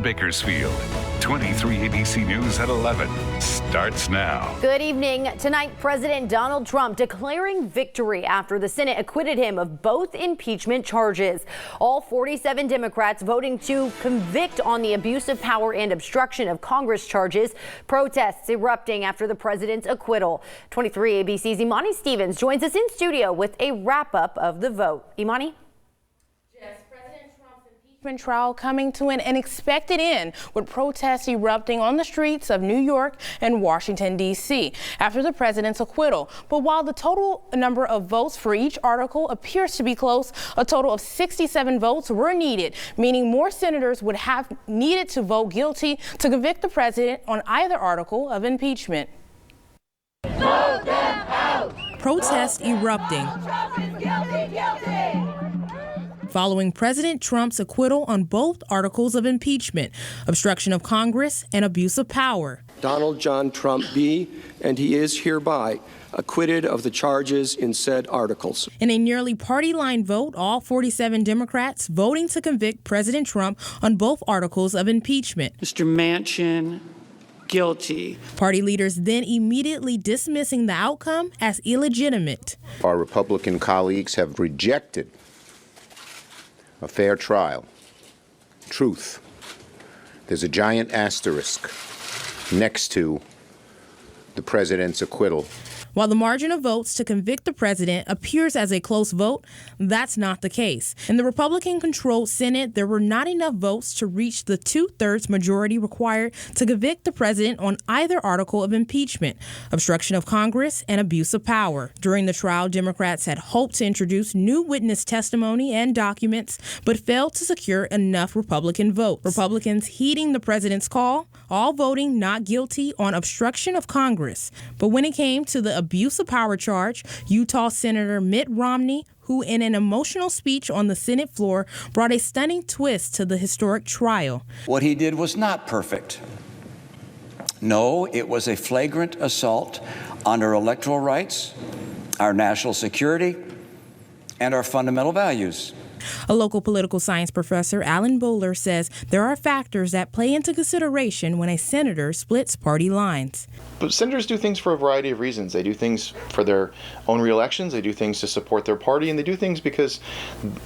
Bakersfield. 23 ABC News at 11 starts now. Good evening. Tonight, President Donald Trump declaring victory after the Senate acquitted him of both impeachment charges. All 47 Democrats voting to convict on the abuse of power and obstruction of Congress charges. Protests erupting after the president's acquittal. 23 ABC's Imani Stevens joins us in studio with a wrap-up of the vote. Imani? Trial coming to an unexpected end, with protests erupting on the streets of New York and Washington, D.C. after the president's acquittal. But while the total number of votes for each article appears to be close, a total of 67 votes were needed, meaning more senators would have needed to vote guilty to convict the president on either article of impeachment. Vote them out! Protests erupting. Following President Trump's acquittal on both articles of impeachment, obstruction of Congress and abuse of power. Donald John Trump be, and he is hereby, acquitted of the charges in said articles. In a nearly party-line vote, all 47 Democrats voting to convict President Trump on both articles of impeachment. Mr. Manchin, guilty. Party leaders then immediately dismissing the outcome as illegitimate. Our Republican colleagues have rejected a fair trial. Truth. There's a giant asterisk next to the president's acquittal. While the margin of votes to convict the president appears as a close vote, that's not the case. In the Republican-controlled Senate, there were not enough votes to reach the two-thirds majority required to convict the president on either article of impeachment, obstruction of Congress and abuse of power. During the trial, Democrats had hoped to introduce new witness testimony and documents, but failed to secure enough Republican votes. Republicans heeding the president's call, all voting not guilty on obstruction of Congress. But when it came to the abuse of power charge, Utah Senator Mitt Romney, who in an emotional speech on the Senate floor brought a stunning twist to the historic trial. What he did was not perfect. No, it was a flagrant assault on our electoral rights, our national security, and our fundamental values. A local political science professor, Alan Bowler, says there are factors that play into consideration when a senator splits party lines. But senators do things for a variety of reasons. They do things for their own re-elections, they do things to support their party, and they do things because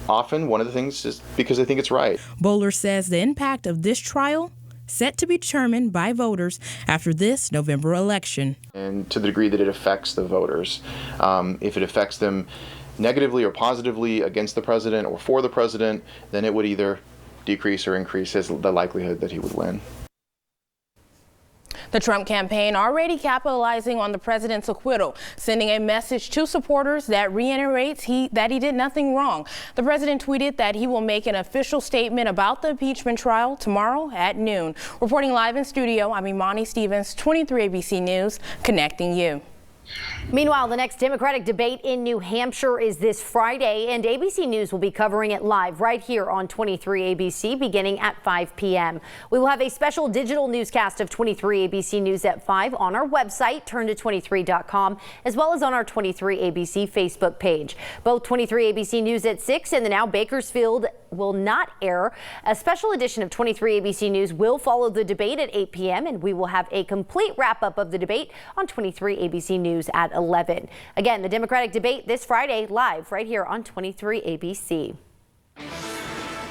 often one of the things is because they think it's right. Bowler says the impact of this trial set to be determined by voters after this November election. And to the degree that it affects the voters, if it affects them negatively or positively against the president or for the president, then it would either decrease or increase the likelihood that he would win. The Trump campaign already capitalizing on the president's acquittal, sending a message to supporters that reiterates that he did nothing wrong. The president tweeted that he will make an official statement about the impeachment trial tomorrow at noon. Reporting live in studio, I'm Imani Stevens, 23 ABC News, connecting you. Meanwhile, the next Democratic debate in New Hampshire is this Friday, and ABC News will be covering it live right here on 23 ABC beginning at 5 p.m. We will have a special digital newscast of 23 ABC News at 5 on our website, turn23.com, as well as on our 23 ABC Facebook page. Both 23 ABC News at 6 and the Now Bakersfield will not air. A special edition of 23 ABC News will follow the debate at 8 p.m. and we will have a complete wrap-up of the debate on 23 ABC News at 11. Again, the Democratic debate this Friday live right here on 23 ABC.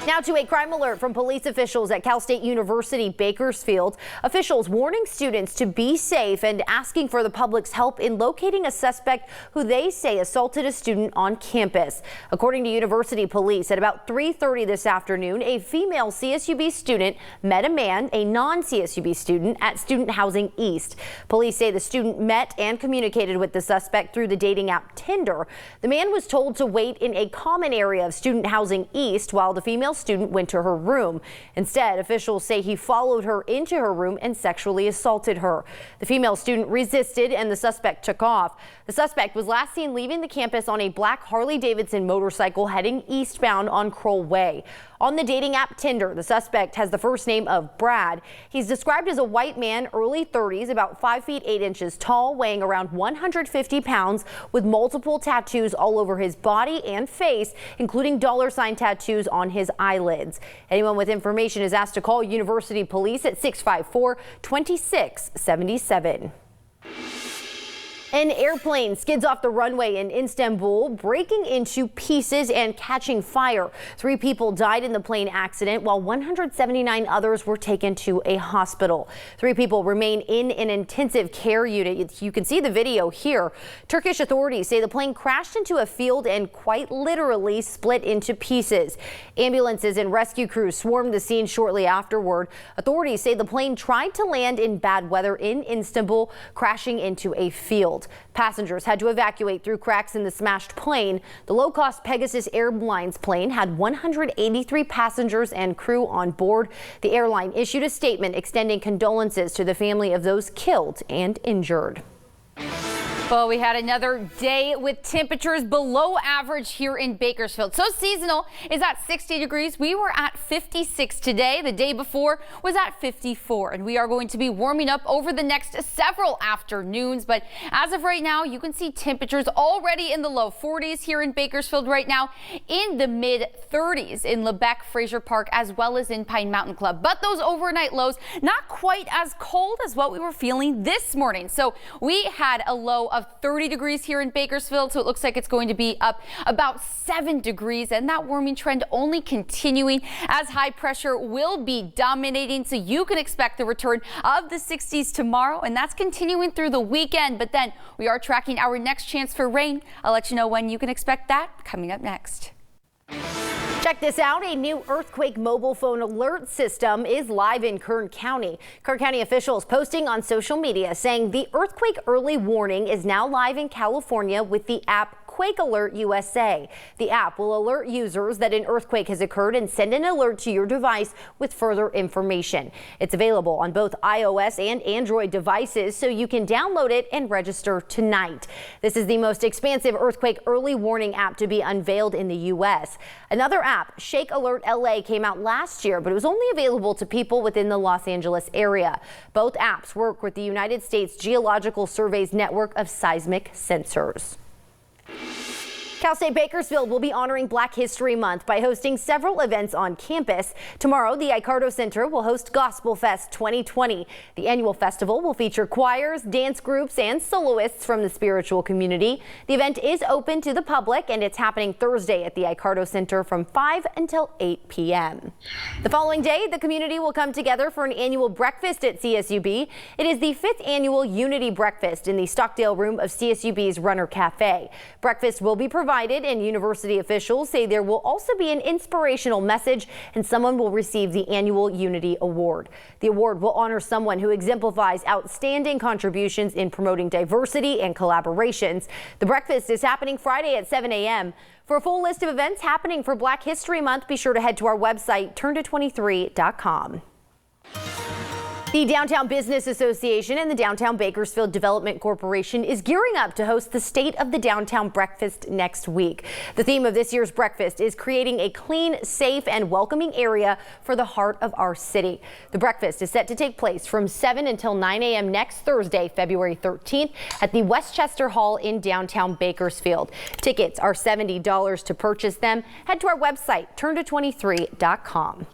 Now to a crime alert from police officials at Cal State University Bakersfield. Officials warning students to be safe and asking for the public's help in locating a suspect who they say assaulted a student on campus. According to university police, at about 3:30 this afternoon, a female CSUB student met a man, a non-CSUB student, at Student Housing East. Police say the student met and communicated with the suspect through the dating app Tinder. The man was told to wait in a common area of Student Housing East while the female student went to her room. Instead, officials say he followed her into her room and sexually assaulted her. The female student resisted and the suspect took off. The suspect was last seen leaving the campus on a black Harley-Davidson motorcycle heading eastbound on Kroll Way. On the dating app Tinder, the suspect has the first name of Brad. He's described as a white man, early 30s, about 5 feet 8 inches tall, weighing around 150 pounds, with multiple tattoos all over his body and face, including $ tattoos on his eyelids. Anyone with information is asked to call University Police at 654-2677. An airplane skids off the runway in Istanbul, breaking into pieces and catching fire. 3 people died in the plane accident, while 179 others were taken to a hospital. 3 people remain in an intensive care unit. You can see the video here. Turkish authorities say the plane crashed into a field and quite literally split into pieces. Ambulances and rescue crews swarmed the scene shortly afterward. Authorities say the plane tried to land in bad weather in Istanbul, crashing into a field. Passengers had to evacuate through cracks in the smashed plane. The low-cost Pegasus Airlines plane had 183 passengers and crew on board. The airline issued a statement extending condolences to the family of those killed and injured. Well, we had another day with temperatures below average here in Bakersfield. So seasonal is at 60 degrees. We were at 56 today. The day before was at 54. And we are going to be warming up over the next several afternoons. But as of right now, you can see temperatures already in the low 40s here in Bakersfield right now, in the mid 30s in Lebec, Fraser Park, as well as in Pine Mountain Club. But those overnight lows not quite as cold as what we were feeling this morning. So we had a low of 30 degrees here in Bakersfield, so it looks like it's going to be up about 7 degrees, and that warming trend only continuing as high pressure will be dominating, so you can expect the return of the 60s tomorrow, and that's continuing through the weekend. But then we are tracking our next chance for rain. I'll let you know when you can expect that coming up next. Check this out. A new earthquake mobile phone alert system is live in Kern County. Kern County officials posting on social media saying the earthquake early warning is now live in California with the app Quake Alert USA. The app will alert users that an earthquake has occurred and send an alert to your device with further information. It's available on both iOS and Android devices, so you can download it and register tonight. This is the most expansive earthquake early warning app to be unveiled in the U.S. Another app, Shake Alert LA, came out last year, but it was only available to people within the Los Angeles area. Both apps work with the United States Geological Survey's network of seismic sensors. Cal State Bakersfield will be honoring Black History Month by hosting several events on campus. Tomorrow, the Icardo Center will host Gospel Fest 2020. The annual festival will feature choirs, dance groups, and soloists from the spiritual community. The event is open to the public, and it's happening Thursday at the Icardo Center from 5 until 8 p.m. The following day, the community will come together for an annual breakfast at CSUB. It is the 5th annual Unity Breakfast in the Stockdale room of CSUB's Runner Cafe. Breakfast will be provided, and university officials say there will also be an inspirational message, and someone will receive the annual Unity Award. The award will honor someone who exemplifies outstanding contributions in promoting diversity and collaborations. The breakfast is happening Friday at 7 a.m. For a full list of events happening for Black History Month, be sure to head to our website, turnto23.com. The Downtown Business Association and the Downtown Bakersfield Development Corporation is gearing up to host the State of the Downtown Breakfast next week. The theme of this year's breakfast is creating a clean, safe, and welcoming area for the heart of our city. The breakfast is set to take place from 7 until 9 a.m. next Thursday, February 13th at the Westchester Hall in downtown Bakersfield. Tickets are $70 to purchase them. Head to our website, turnto23.com.